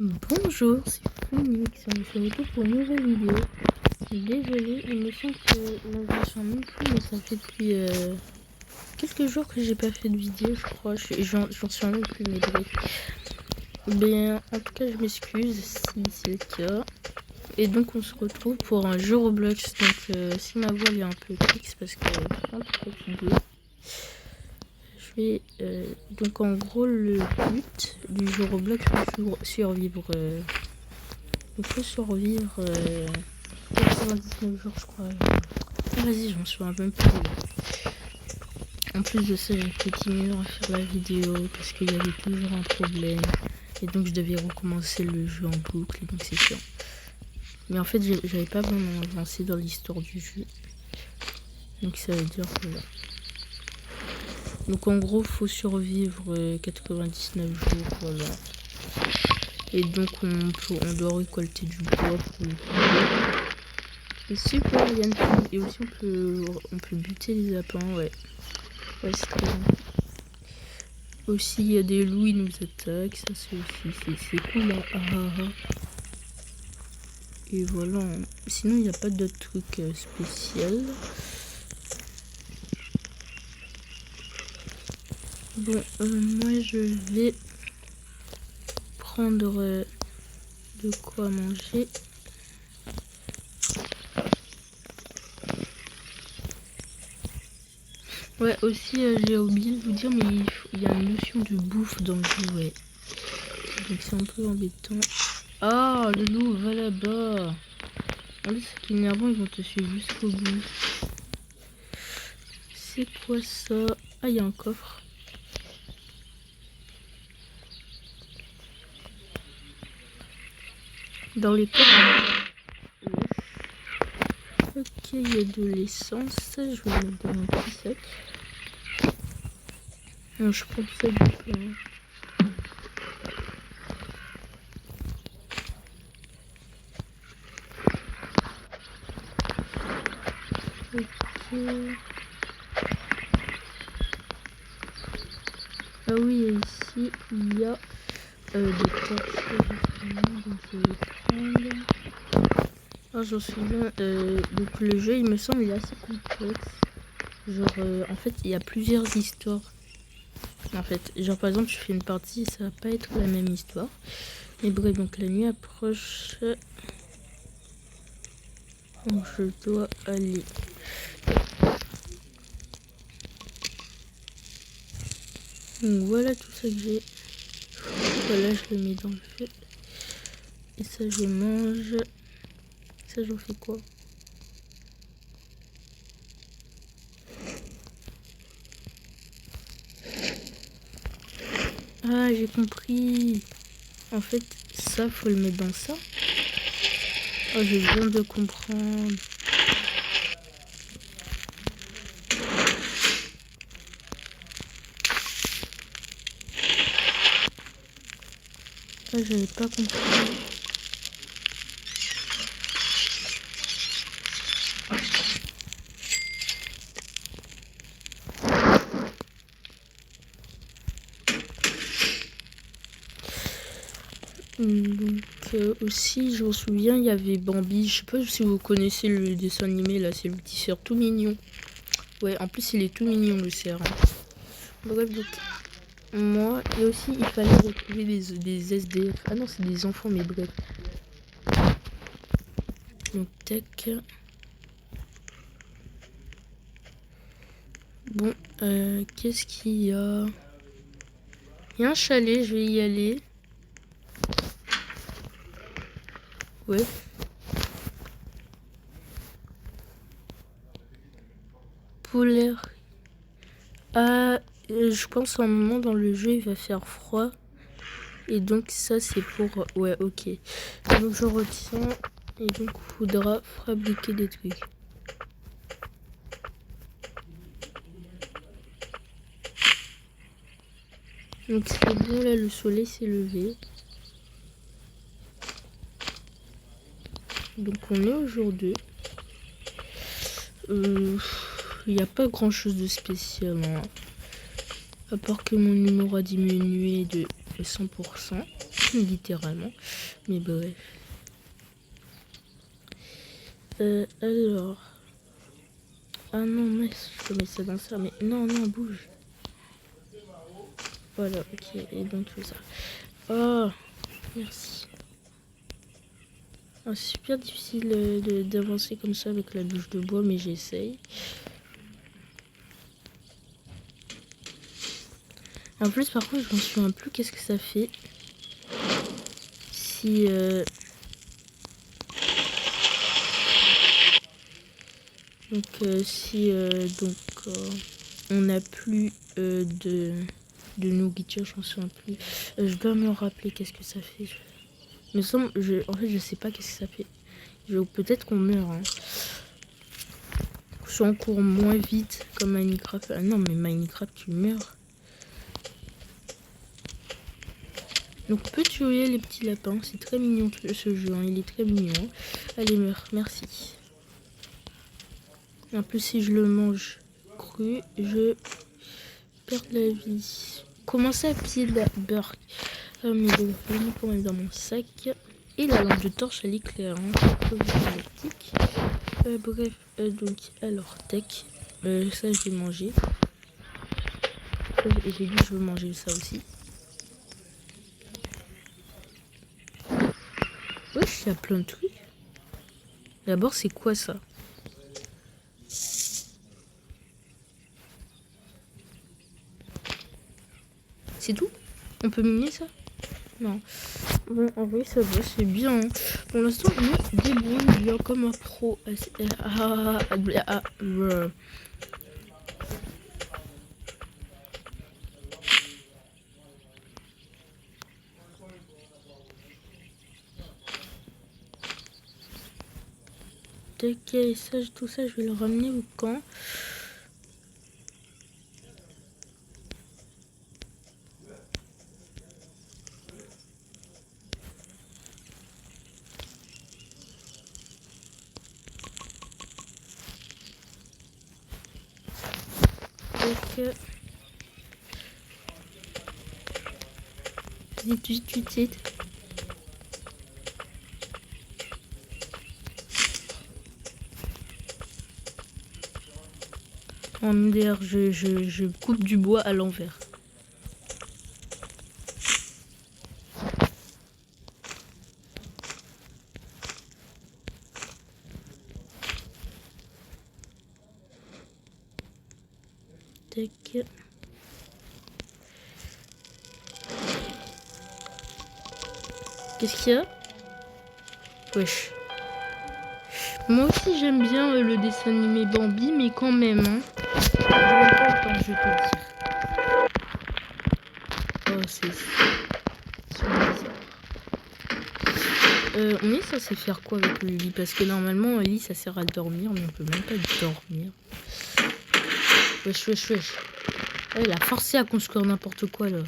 Bonjour, c'est Phoenix, on se retrouve pour une nouvelle vidéo. Désolée, il me semble que là je suis en même plus, mais ça fait depuis quelques jours que j'ai pas fait de vidéo, je crois. J'en suis en même plus, mais bref. Ben, en tout cas, je m'excuse si c'est le cas. Et donc, on se retrouve pour un jeu Roblox. Donc, si ma voix est un peu fixe, parce que je suis un peu fatiguée. Donc, en gros, le but du jeu Roblox, c'est survivre. Il faut survivre 99 jours, je crois. Vas-y, j'en suis un peu plus. En plus de ça, j'ai continué à faire la vidéo parce qu'il y avait toujours un problème. Et donc, je devais recommencer le jeu en boucle. Et donc, c'est chiant. Mais en fait, j'avais pas vraiment avancé dans l'histoire du jeu. Donc, ça veut dire que voilà. Donc, en gros, faut survivre 99 jours. Voilà. Et donc, on doit récolter du bois pour le faire. Et super, il y a une fille. Et aussi, on peut buter les lapins, ouais. Ouais, c'est très bien. Aussi, il y a des loups, ils nous attaquent. Ça, c'est cool, là. Et voilà. Sinon, il n'y a pas d'autres trucs spéciaux. Bon, moi, je vais prendre de quoi manger. Ouais, aussi, j'ai oublié de vous dire, mais il y a une notion de bouffe dans le jeu, ouais. Donc, c'est un peu embêtant. Ah, le loup va là-bas. En fait, c'est énervant, ils vont te suivre jusqu'au bout. C'est quoi ça? Ah, il y a un coffre. Dans les coffres. Ok, il y a de l'essence. Je vais le mettre dans un petit sac. Non, je prends ça du pain. Ok. Ah oui, ici, il y a des torches. Donc, je vais prendre. Ah, j'en suis là. Donc, le jeu, il me semble, il est assez complexe. Genre, en fait, il y a plusieurs histoires. En fait, genre, par exemple, je fais une partie, ça va pas être la même histoire. Mais bref, donc, la nuit approche. Donc, je dois aller. Donc, voilà tout ça que j'ai. Voilà, je le mets dans le feu. Et ça, je mange. Ça, j'en fais quoi? Ah, j'ai compris. En fait, ça, faut le mettre dans ça. Oh, je viens de comprendre. Ah, j'avais pas compris. Donc aussi, je me souviens, il y avait Bambi. Je sais pas si vous connaissez le dessin animé là, c'est le petit cerf tout mignon. Ouais, en plus il est tout mignon le cerf. Bref, donc moi, et aussi il fallait retrouver des SDF. Ah non, c'est des enfants, mais bref. Donc tac. Bon, qu'est-ce qu'il y a? Il y a un chalet, je vais y aller. Ouais. Polaire. Ah, je pense à un moment dans le jeu, il va faire froid. Et donc ça, c'est pour... Ouais, ok. Donc je retiens. Et donc, il faudra fabriquer des trucs. Donc c'est bon, là, le soleil s'est levé. Donc on est au jour 2. Il n'y a pas grand chose de spécial, hein. À part que mon humour a diminué de 100%. littéralement. Mais bref. Alors. Ah non, mais je peux mettre ça dans ça. Mais non, bouge. Voilà, ok. Et donc tout ça. Oh, merci. Oh, c'est super difficile d'avancer comme ça avec la bûche de bois, mais j'essaye. En plus, par contre, je me souviens plus qu'est-ce que ça fait. Si... Donc, si on n'a plus de nourriture, je m'en souviens plus. Je dois me rappeler qu'est-ce que ça fait. En fait, je sais pas qu'est-ce que ça fait. Peut-être qu'on meurt. Hein. Soit on court moins vite comme Minecraft. Ah non, mais Minecraft, tu meurs. Donc, on peut tuer les petits lapins. C'est très mignon ce jeu. Hein. Il est très mignon. Allez, meurs. Merci. En plus, si je le mange cru, je perds la vie. Comment ça, pied de la beurre? Mais je vais le quand même dans mon sac. Et la lampe de torche, elle éclaire. Hein. Bref, donc, alors, tech. Ça, je vais manger. J'ai dit que je veux manger ça aussi. Wesh, il y a plein de trucs. D'abord, c'est quoi ça? C'est tout? On peut miner ça? Non. Bon, en vrai, ça va, c'est bien. Hein. Pour l'instant, je me débrouille bien comme un pro. Ok, ça, tout ça, je vais le ramener au camp. Ok. Vas-y, tout de suite. En MDR, je coupe du bois à l'envers. Tac. Qu'est-ce qu'il y a? Wesh. Moi aussi j'aime bien le dessin animé Bambi, mais quand même, hein. Je n'aime pas autant, je peux dire. Oh, c'est bizarre. On est censé faire quoi avec le lit? Parce que normalement, le lit ça sert à dormir, mais on peut même pas dormir. Wesh. Elle a forcé à construire n'importe quoi là.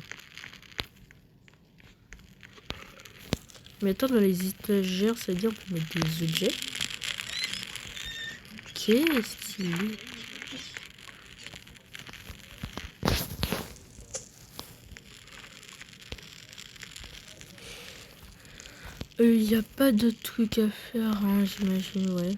Mais attends, dans les étagères, ça veut dire qu'on peut mettre des objets. Ok, stylé. Y a pas de trucs à faire, hein, j'imagine, ouais.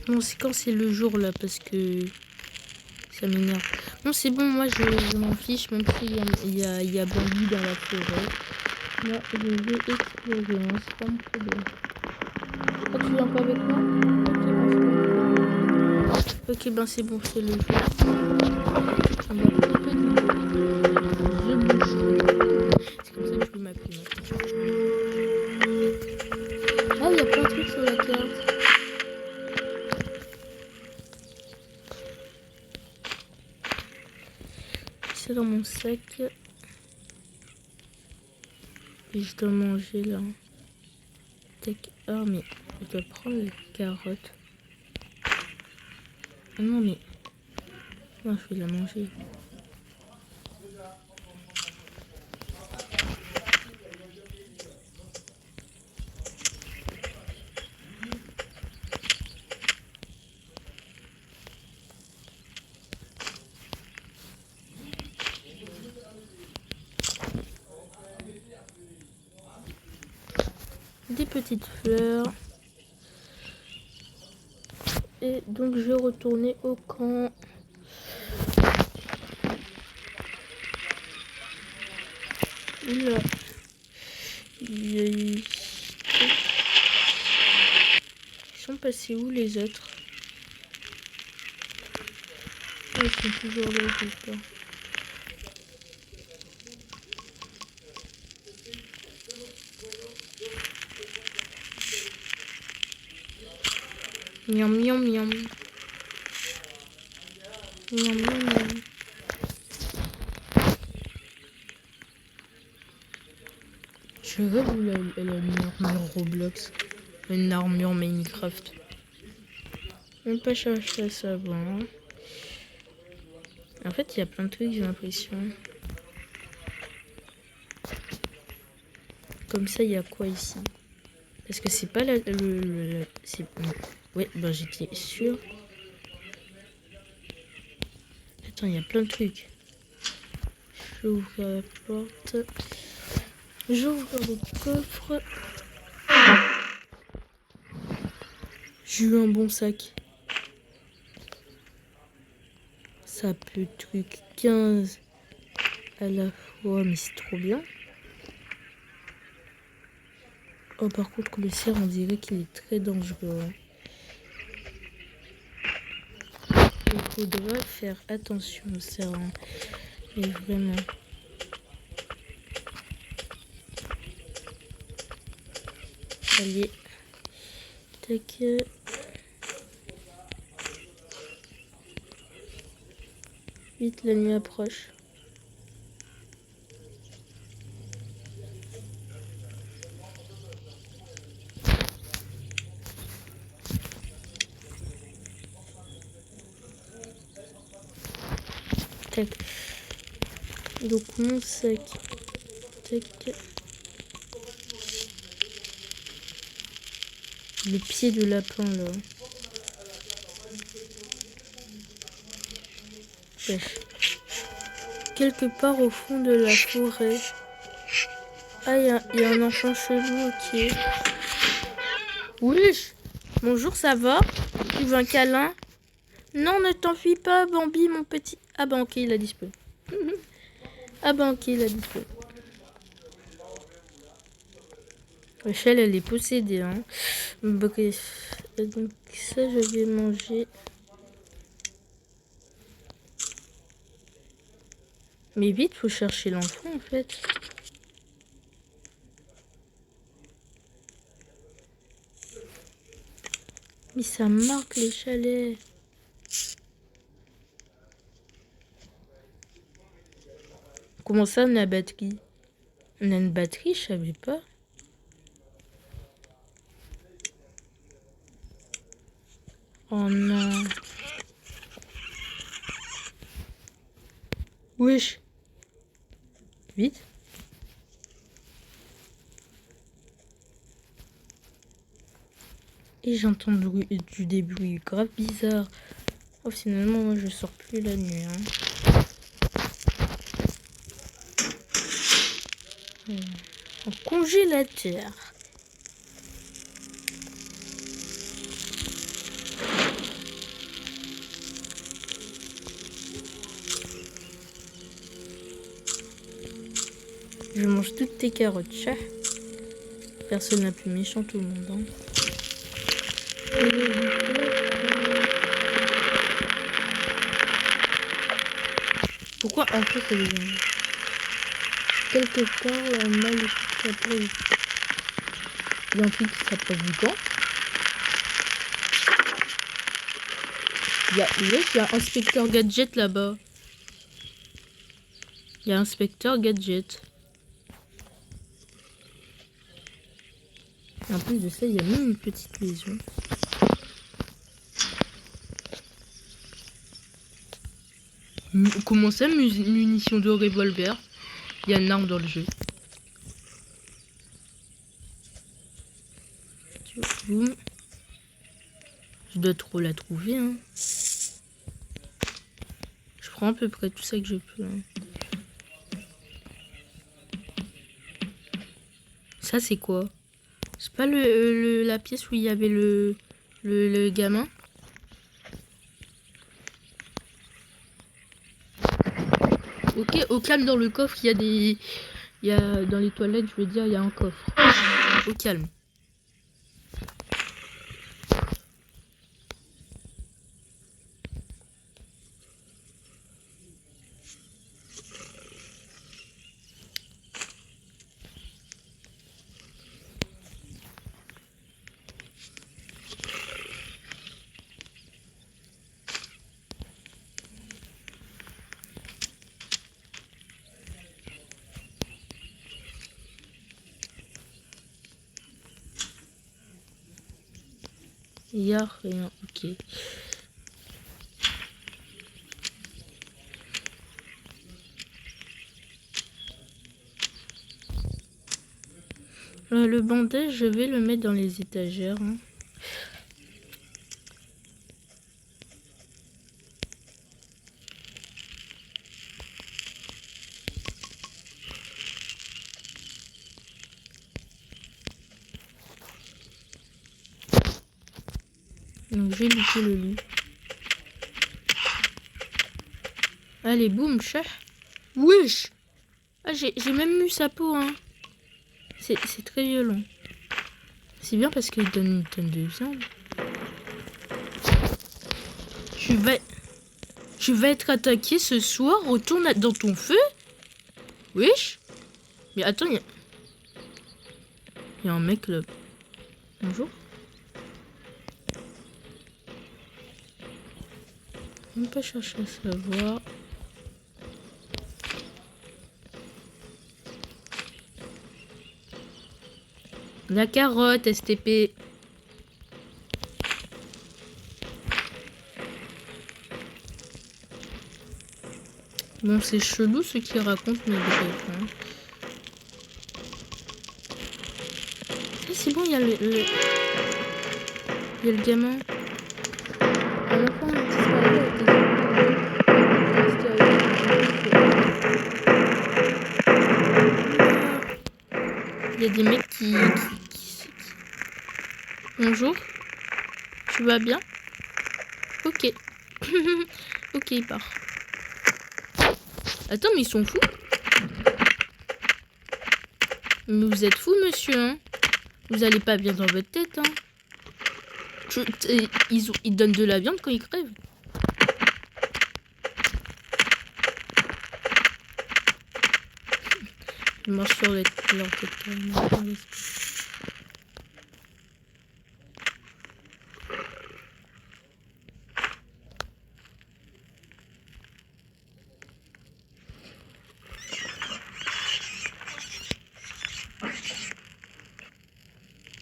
Bon, c'est quand c'est le jour là, parce que ça m'énerve. Non, c'est bon, moi je m'en fiche, même s'il y a Bambi dans la forêt. Moi, je vais explorer, hein, c'est pas mon problème. Ah, tu viens pas avec moi? Ok, ben c'est bon, c'est le jour. On va couper je bouge. C'est comme ça que je peux m'appeler maintenant. Ah, il y a plein de trucs sur la carte. C'est dans mon sac. Et je dois manger là. Tac. Ah, mais je dois prendre les carottes. Ah non, mais. Non, je vais la manger. petites fleurs. Et donc je vais retourner au camp. Oula. Ils sont passés où les autres? Ah, ils sont toujours là, je sais pas. Miam miam miam. Miam miam miam. Je rêve où elle a une armure Roblox. Une armure Minecraft. Même pas chercher ça avant. En fait, il y a plein de trucs, j'ai l'impression. Comme ça, il y a quoi ici? Parce que c'est pas c'est... Ouais, ben j'étais sûre. Attends, il y a plein de trucs. J'ouvre la porte. J'ouvre le coffre. J'ai eu un bon sac. Ça peut truc 15 à la fois, mais c'est trop bien. Oh, par contre, le cerf, on dirait qu'il est très dangereux. Il faudra faire attention au cerf. Mais vraiment. Allez. Tac. Vite, la nuit approche. Tac. Donc mon sac. Tac. Le pied de lapin là. Wesh. Quelque part au fond de la forêt. Ah, il y a un enfant chelou, ok. Wesh. Bonjour, ça va? Tu veux un câlin? Non, ne t'enfuis pas, Bambi, mon petit. Ah bah ok, il a disparu. Ah bah ok, il a disparu. Rachel, elle est possédée, hein. Bref. Donc ça, je vais manger. Mais vite, faut chercher l'enfant, en fait. Mais ça marque les chalets. Comment ça, on a la batterie? On a une batterie, je savais pas. Oh non. Wesh. Vite. Et j'entends des bruits grave bizarres. Oh, finalement, moi, je sors plus la nuit. Hein. En congélateur. Je mange toutes tes carottes, chat. Personne n'a plus méchant au monde. Hein. Pourquoi un peu que les gens... Quelque part, on a le truc qui s'appelle... Il y a un truc qui s'appelle du camp. Il y a inspecteur gadget là-bas. Il y a inspecteur gadget. En plus de ça, il y a même une petite maison. Comment ça, munitions de revolver? Il y a une arme dans le jeu. Boum. Je dois trop la trouver. Hein. Je prends à peu près tout ça que je peux. Hein. Ça, c'est quoi? C'est pas la pièce où il y avait le gamin? Ok, au calme, dans le coffre, il y a des... Il y a, dans les toilettes, je veux dire, il y a un coffre. Au calme. Il y a rien, ok. Le bandage, je vais le mettre dans les étagères. Hein. Donc j'ai lissé le lit. Allez, boum, chat. Wesh. Ah, j'ai même eu sa peau, hein. C'est très violent. C'est bien parce qu'il donne une tonne de viande. Tu vas être attaqué ce soir. Retourne dans ton feu. Wesh. Mais attends, il y a un mec là. Bonjour. On peut chercher à savoir. La carotte, STP. Bon, c'est chelou ce qu'il raconte, mais bref. Hein. Ah, c'est bon, il y a il y a le gamin. À la fin, on a disparu avec il y a des mecs qui... Bonjour. Tu vas bien? Ok. Ok, il part. Attends, mais ils sont fous. Mais vous êtes fous, monsieur, hein? Vous allez pas bien dans votre tête, hein? Ils donnent de la viande quand ils crèvent. Ils mangent sur leur tête.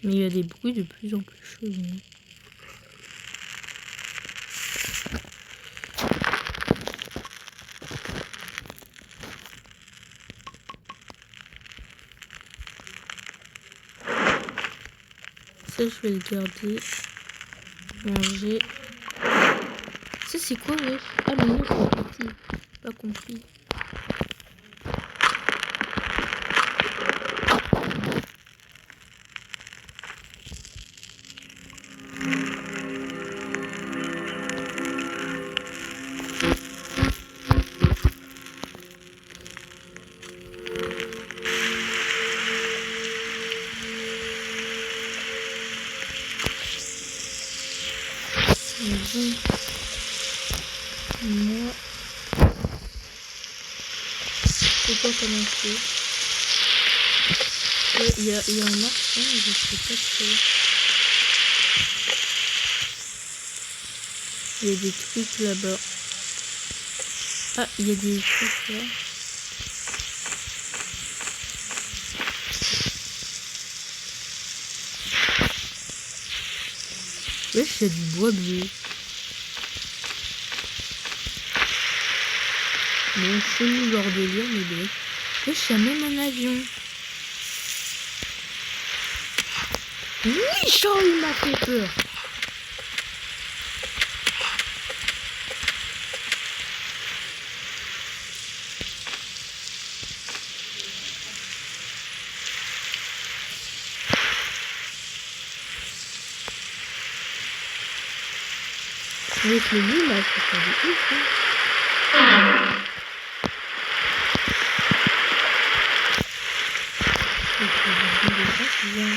Mais il y a des bruits de plus en plus chauds. Ça, je vais le garder. Manger. Ça, c'est quoi, ouais? Ah, mais non, c'est petit. Pas compris. Moi, c'est pas commencer. Il y a un marchand, mais je sais pas trop. Il y a des trucs là-bas. Ah, il y a des trucs là. Wesh, il y a du bois bleu. Bon, chelou leur délire, mais bref. Wesh, il y a même un avion. Oui, Charles, il m'a fait peur. Avec le lit, là, c'est pas de ouf, hein. Donc, le lit, c'est bien.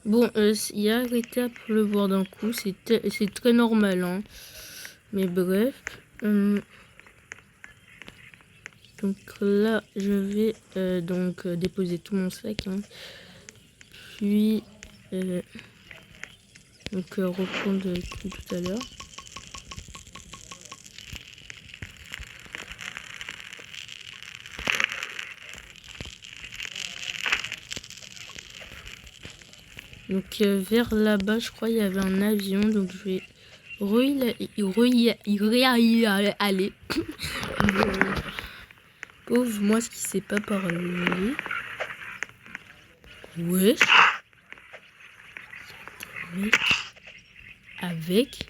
Bon, il a arrêté à pleuvoir d'un coup, c'est très normal, hein. Mais bref. Donc là, je vais donc déposer tout mon sac, hein. Puis donc reprendre tout à l'heure. Donc vers là-bas, je crois il y avait un avion, donc je vais aller. Pauvre moi, ce qui sait pas parler. Wesh. Avec.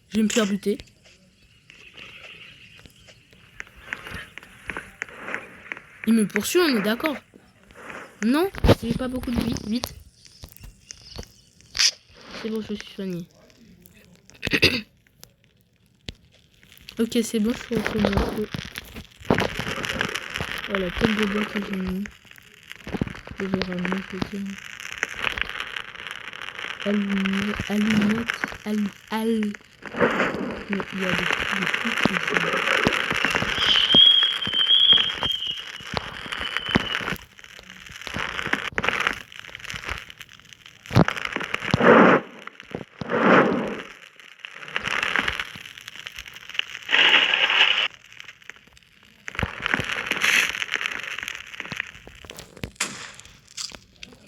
Je vais me faire buter. Il me poursuit, on est d'accord? Non, j'ai pas beaucoup de vie. Vite. C'est bon, je suis soigné. Ok, c'est bon, je suis recommencé. Oh, la tête de bois que j'ai mis. Je vais ramener, je veux dire. Allumette. Mais il y a des trucs qui sont...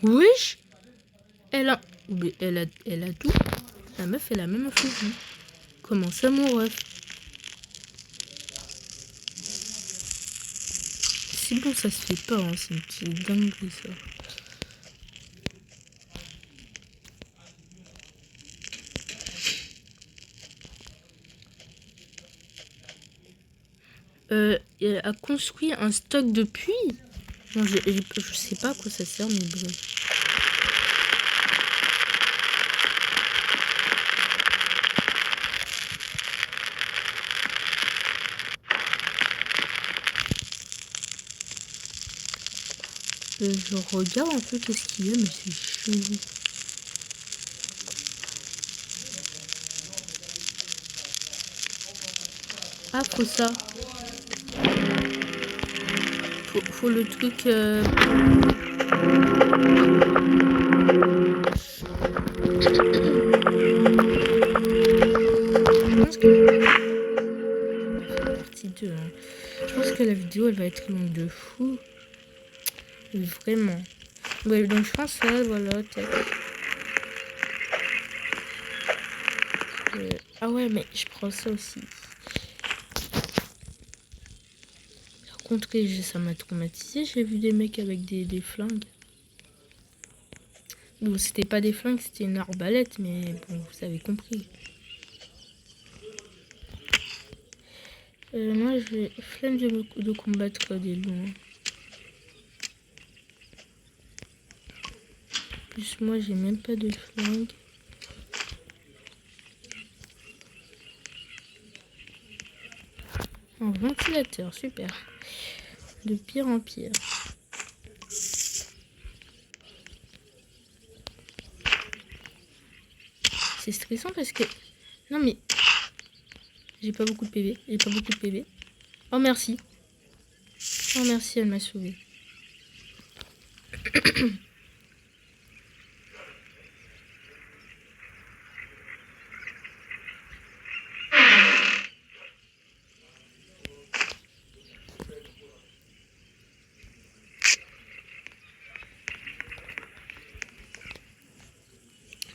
Wesh, elle a tout. La meuf, elle a même un fusil. Comment ça, mon ref? C'est bon, ça se fait pas, hein. C'est une petite dinguerie, ça. Elle a construit un stock de puits. Non, je sais pas à quoi ça sert, mais bref. Je regarde un peu qu'est-ce qu'il y a, mais c'est chelou. Ah, faut ça. Faut le truc... Je pense que la vidéo elle va être longue de fou. Vraiment. Ouais, donc je pense ça, voilà. Ah ouais, mais je prends ça aussi. Par contre, ça m'a traumatisé. J'ai vu des mecs avec des flingues. Bon, c'était pas des flingues, c'était une arbalète, mais bon, vous avez compris. Moi, je vais flemme de combattre des loups. Hein. Plus moi, j'ai même pas de flingue. Un ventilateur, super. De pire en pire. C'est stressant parce que... Non mais... J'ai pas beaucoup de PV. Oh merci. Oh merci, elle m'a sauvé.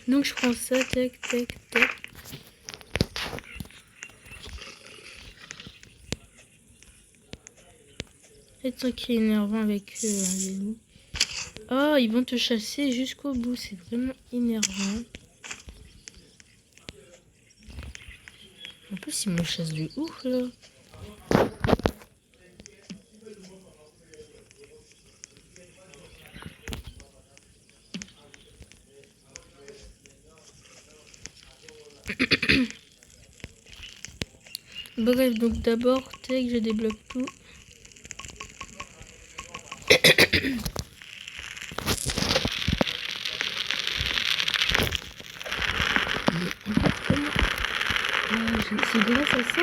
Donc je prends ça, tac. Et truc qui est énervant avec les loups. Oh, ils vont te chasser jusqu'au bout. C'est vraiment énervant. En plus, ils me chassent de ouf, là. Bref, donc d'abord, tac, je débloque tout. C'est grâce à ça.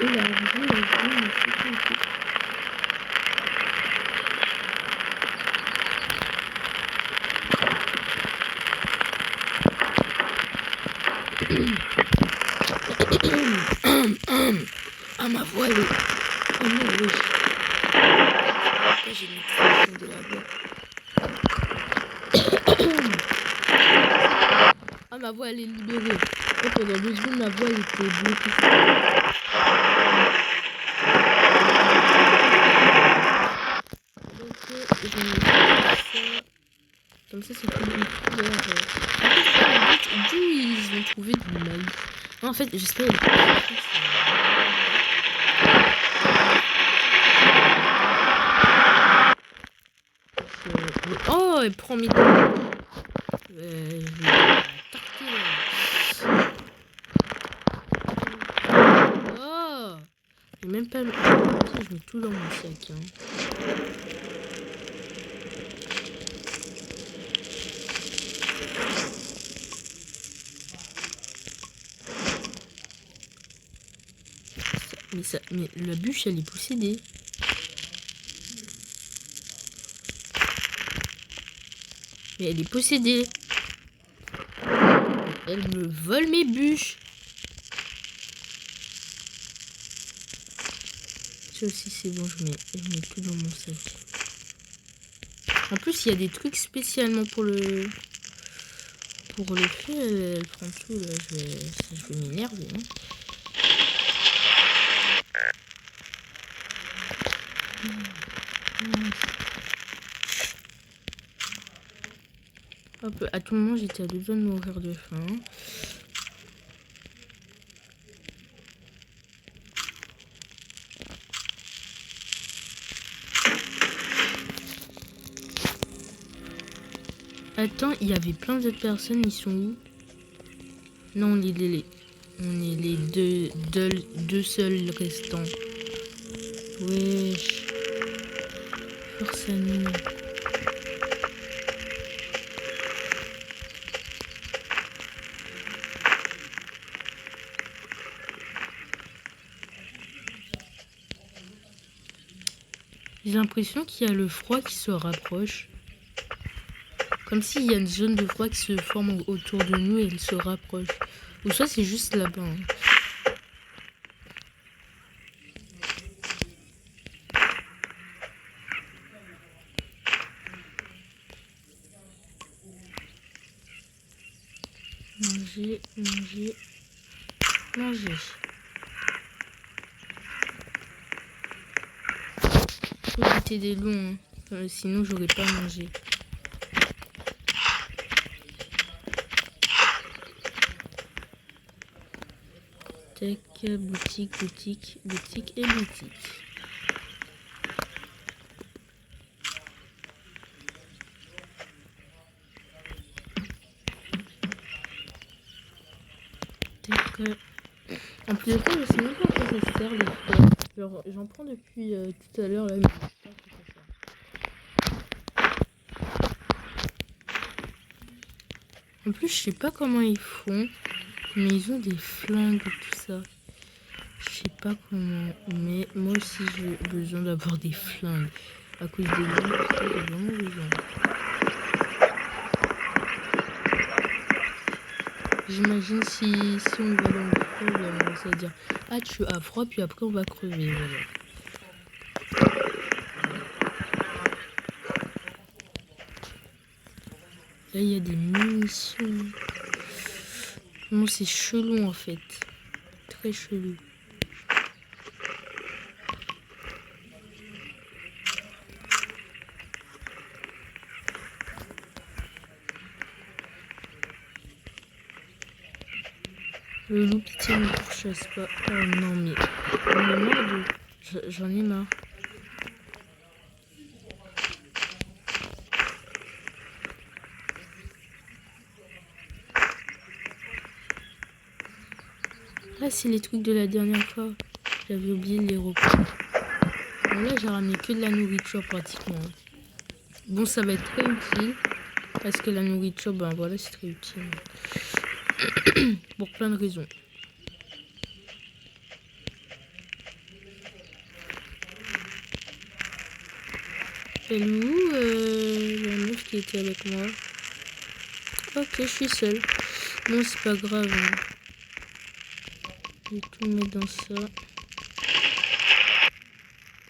Et la vie, ah, ma voix, elle est... Oh non, oui. J'ai mis le de la voix. Ah, ma voix, elle est libérée. Et pendant 2 secondes, ma voix, elle était bloquée. Comme ça, c'est plus couvert. D'où ils ont trouvé du maïs? Non, en fait, j'espère. Oh, elle prend mes. Oh, j'ai même pas. Je mets tout dans mon sac. Hein. Mais la bûche, elle est possédée. Mais elle est possédée. Elle me vole mes bûches. Ça aussi, c'est bon, je mets tout dans mon sac. En plus, il y a des trucs spécialement pour le fait. Elle prend tout, là. Je vais m'énerver. Hein. Hop, à tout moment, j'étais à 2 doigts de mourir de faim. Attends, il y avait plein d'autres personnes, ils sont où? Non, on est les deux seuls restants. Wesh. Force à nous. J'ai l'impression qu'il y a le froid qui se rapproche. Comme s'il y a une zone de froid qui se forme autour de nous et elle se rapproche. Ou ça, c'est juste là-bas. Hein. Manger, manger, manger. Faut éviter des longs, hein. Sinon j'aurais pas mangé. Tac, boutique, boutique, boutique et boutique. Tac. En plus de ça, je sais même pas à quoi ça sert les fleurs. Genre, j'en prends depuis tout à l'heure là. En plus, je sais pas comment ils font, mais ils ont des flingues et tout ça. Je sais pas comment, mais moi aussi j'ai besoin d'avoir des flingues. À cause des gens, j'ai vraiment besoin. J'imagine si on va dans le froid, ça veut dire ah tu as froid, puis après on va crever. Voilà. Là il y a des munitions. Non, c'est chelou en fait. Très chelou. Le loup pitié ne pourchasse pas. Oh non mais... On est marre de... J'en ai marre. Ah, c'est les trucs de la dernière fois. J'avais oublié de les reprendre. Bon, là, j'ai ramené que de la nourriture pratiquement. Bon, ça va être très utile. Parce que la nourriture, ben voilà, c'est très utile. Pour plein de raisons. Elle est où la meuf qui était avec moi? Ok, je suis seule. Non, c'est pas grave. Hein. Je vais tout mettre dans ça.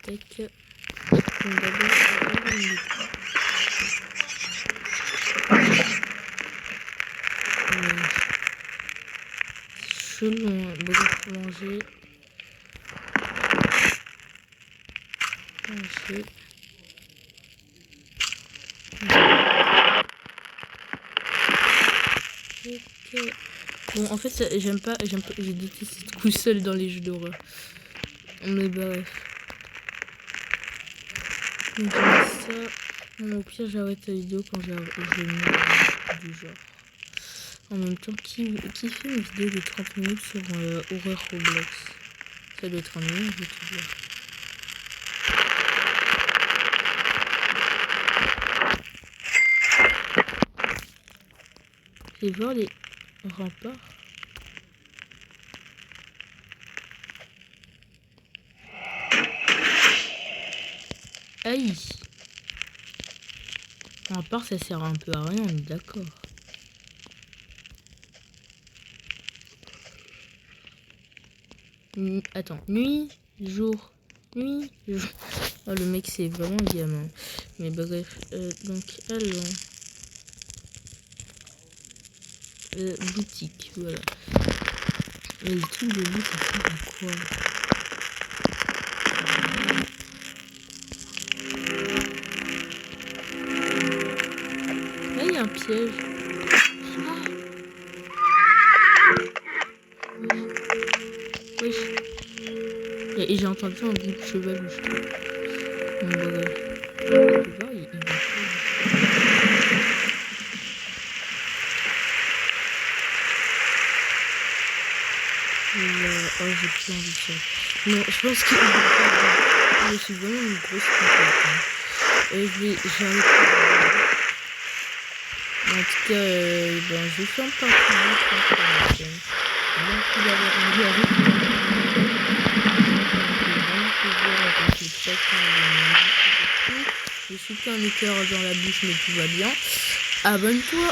Tac. Bon, d'abord, chelou, hein. Beaucoup pour manger. Manger. Ok. Bon, en fait, j'aime pas, je déteste être tout seul dans les jeux d'horreur. Mais bref. Donc, ça. Non, au pire, j'arrête la vidéo quand je mets du genre. En même temps, qui fait une vidéo de 30 minutes sur horreur Roblox? Ça doit être un million, je vais te dire. Je vais voir les remparts. Aïe! Rempart, ça sert un peu à rien, on est d'accord. Attends, nuit, jour, nuit, jour. Oh, le mec, c'est vraiment un gamin. Mais bref, donc, allons. Boutique, voilà. Et le truc de lit, ça sert à quoi? Là, il y a un piège. Ah. Wesh. Et j'ai entendu un bruit de cheval ou je sais pas. Bon, bref. Tu vois, il va pas. Oh, j'ai plus envie de ça. Non, je pense que je suis vraiment une grosse compète. J'arrête. En tout cas, ben, je ferme pas tout. Merci d'avoir regardé. Je suis qu'un écœur dans la bouche, mais tout va bien. Abonne-toi.